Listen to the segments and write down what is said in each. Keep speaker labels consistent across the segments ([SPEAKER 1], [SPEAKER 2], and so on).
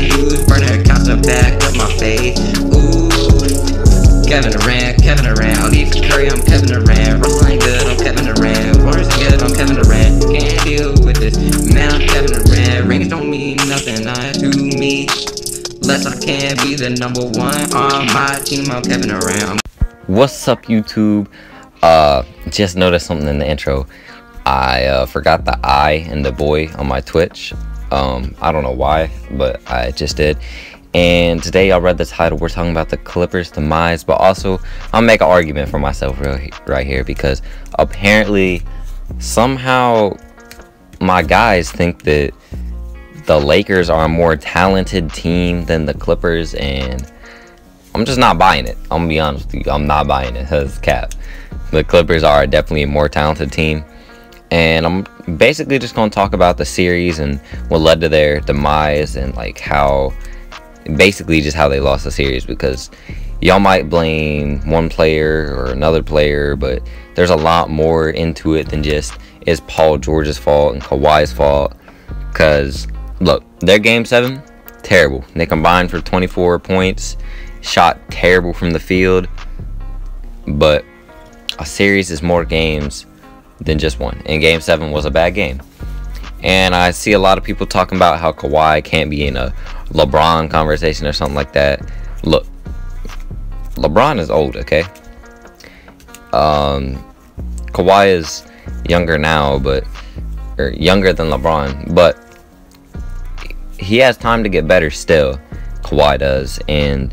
[SPEAKER 1] I use. Burner accounts to back up my faith. Ooh, Kevin Durant. I'll leave Curry, I'm Kevin Durant. Russell ain't good, I'm Kevin Durant. Warriors ain't good, I'm Kevin Durant. Can't deal with this, man, I'm Kevin Durant. Rings don't mean nothing to me, unless I can be the number one on my team, I'm Kevin Durant.
[SPEAKER 2] What's up, YouTube? Just noticed something in the intro. I forgot the I and the boy on my Twitch. I don't know why, but I just did. And today y'all read the title. We're talking about the Clippers' demise, but also I'll make an argument for myself right here, because apparently somehow my guys think that the Lakers are a more talented team than the Clippers, and I'm just not buying it. I'm gonna be honest with you, I'm not buying it. That's cap. The Clippers are definitely a more talented team, and I'm basically just gonna talk about the series and what led to their demise, and like how basically just how they lost the series, because y'all might blame one player or another player, but there's a lot more into it than just is Paul George's fault and Kawhi's fault. Because look, their game 7, terrible. They combined for 24 points, shot terrible from the field, but a series is more games than just one, and game 7 was a bad game. And I see a lot of people talking about how Kawhi can't be in a LeBron conversation or something like that. Look, LeBron is old, okay? Kawhi is younger now, or younger than LeBron, but he has time to get better still. Kawhi does, and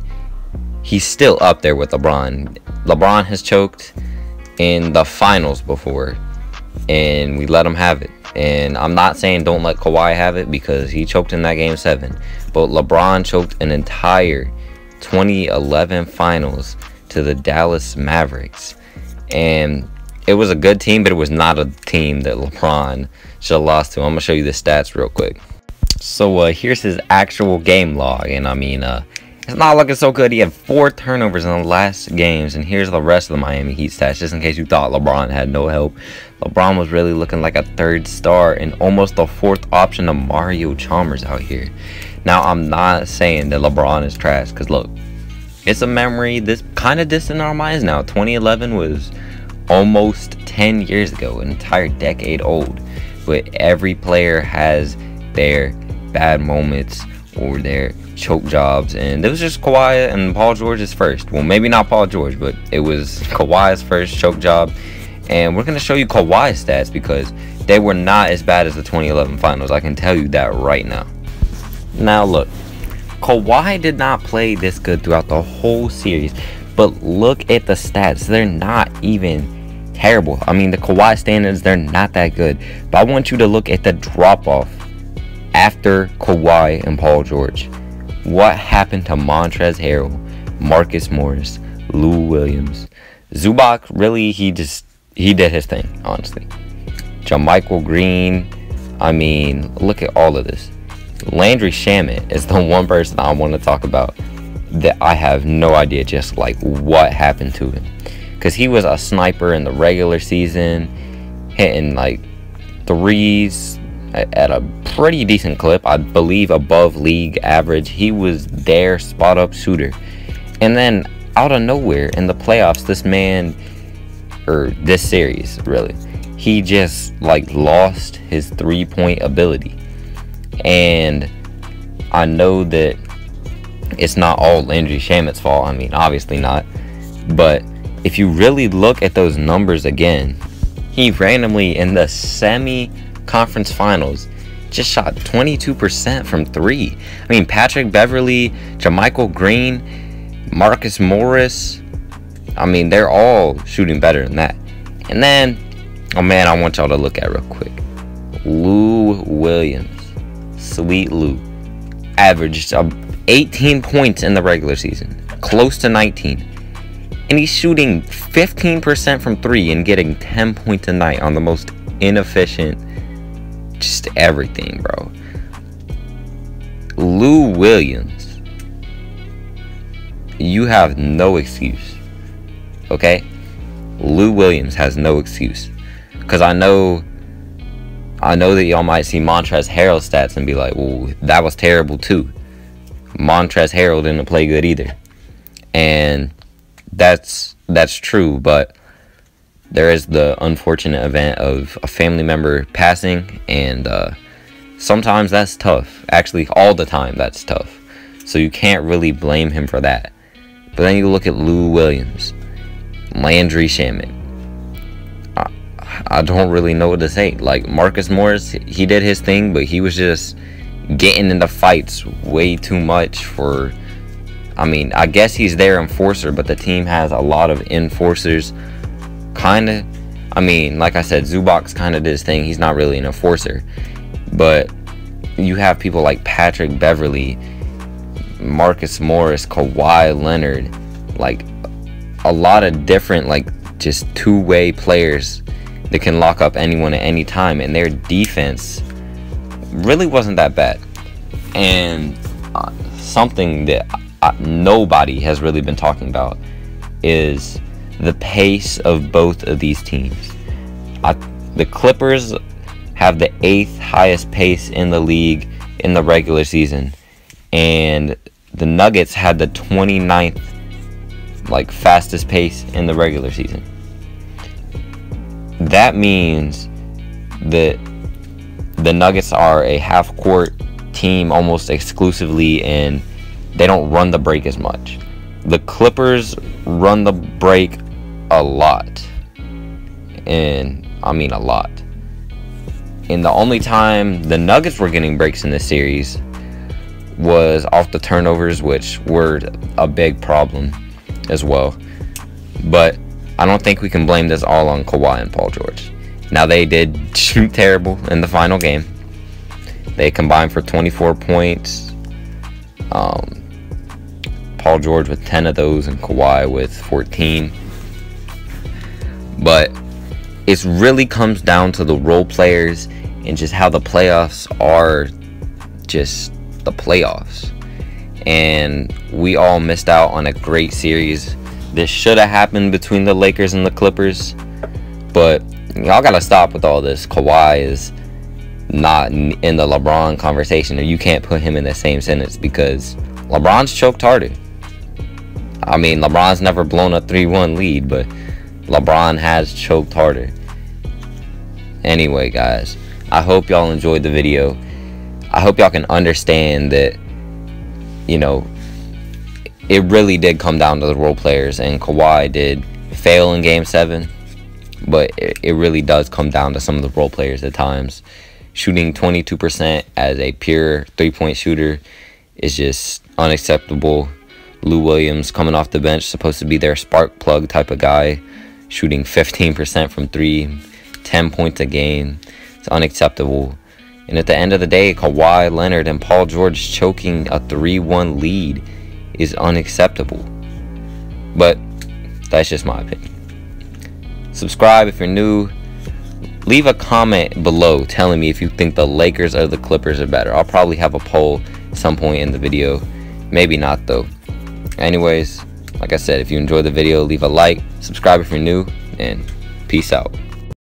[SPEAKER 2] he's still up there with LeBron. LeBron has choked in the finals before, and we let him have it. And I'm not saying don't let Kawhi have it, because he choked in that game 7, but LeBron choked an entire 2011 finals to the Dallas Mavericks, and it was a good team, but it was not a team that LeBron should have lost to. I'm gonna show you the stats real quick. So here's his actual game log, and I mean it's not looking so good. He had 4 turnovers in the last games, and here's the rest of the Miami Heat stats, just in case you thought LeBron had no help. LeBron was really looking like a 3rd star and almost the 4th option to Mario Chalmers out here. Now, I'm not saying that LeBron is trash, because look, it's a memory that's kind of distant in our minds now. 2011 was almost 10 years ago, an entire decade old. But every player has their bad moments or their choke jobs, and it was just Kawhi and Paul George's first. Well, maybe not Paul George, but it was Kawhi's first choke job. And we're going to show you Kawhi's stats, because they were not as bad as the 2011 finals. I can tell you that right now. Now look, Kawhi did not play this good throughout the whole series, but look at the stats. They're not even terrible. I mean, the Kawhi standards, they're not that good, but I want you to look at the drop off after Kawhi and Paul George. What happened to Montrezl Harrell, Marcus Morris, Lou Williams? Zubac, really, he did his thing, honestly. JaMychal Green, I mean, look at all of this. Landry Shamet is the one person I want to talk about that I have no idea just like what happened to him, because he was a sniper in the regular season, hitting like threes at a pretty decent clip, I believe above league average. He was their spot up shooter, and then out of nowhere in the playoffs, this man, or this series really, he just like lost his 3-point ability. And I know that it's not all Landry Shamet's fault. I mean, obviously not, but if you really look at those numbers again, he randomly in the semi-conference finals just shot 22% from 3. I mean, Patrick Beverley, JaMychal Green, Marcus Morris, I mean, they're all shooting better than that. And then, oh man, I want y'all to look at real quick. Lou Williams, sweet Lou, averaged 18 points in the regular season, close to 19. And he's shooting 15% from 3 and getting 10 points a night on the most inefficient, just everything, bro. Lou Williams, you have no excuse, okay? Lou Williams has no excuse, because I know that y'all might see Montrezl Harrell's stats and be like, well, that was terrible too. Montrezl Harrell didn't play good either. And that's true, but there is the unfortunate event of a family member passing, and sometimes that's tough. Actually, all the time that's tough. So you can't really blame him for that. But then you look at Lou Williams, Landry Shamet. I don't really know what to say. Like, Marcus Morris, he did his thing, but he was just getting into fights way too much for... I mean, I guess he's their enforcer, but the team has a lot of enforcers. Kind of. I mean, like I said, Zubac kind of did his thing. He's not really an enforcer. But you have people like Patrick Beverly, Marcus Morris, Kawhi Leonard. Like, a lot of different, like, just two-way players that can lock up anyone at any time. And their defense really wasn't that bad. And something that nobody has really been talking about is the pace of both of these teams. The Clippers have the 8th highest pace in the league in the regular season, and the Nuggets had the 29th like fastest pace in the regular season. That means that the Nuggets are a half-court team almost exclusively, and they don't run the break as much. The Clippers run the break a lot. And I mean a lot. And the only time the Nuggets were getting breaks in this series was off the turnovers, which were a big problem as well. But I don't think we can blame this all on Kawhi and Paul George. Now, they did shoot terrible in the final game. They combined for 24 points. Paul George with 10 of those and Kawhi with 14. But it really comes down to the role players and just how the playoffs are just the playoffs. And we all missed out on a great series. This should have happened between the Lakers and the Clippers. But y'all gotta stop with all this. Kawhi is not in the LeBron conversation, or you can't put him in the same sentence, because LeBron's choked harder. I mean, LeBron's never blown a 3-1 lead, but LeBron has choked harder. Anyway, guys, I hope y'all enjoyed the video. I hope y'all can understand that, you know, it really did come down to the role players, and Kawhi did fail in Game 7, but it really does come down to some of the role players at times. Shooting 22% as a pure three-point shooter is just unacceptable. Lou Williams coming off the bench, supposed to be their spark plug type of guy, shooting 15% from 3, 10 points a game. It's unacceptable. And at the end of the day, Kawhi Leonard and Paul George choking a 3-1 lead is unacceptable. But that's just my opinion. Subscribe if you're new. Leave a comment below telling me if you think the Lakers or the Clippers are better. I'll probably have a poll at some point in the video. Maybe not, though. Anyways, like I said, if you enjoyed the video, leave a like, subscribe if you're new, and peace out.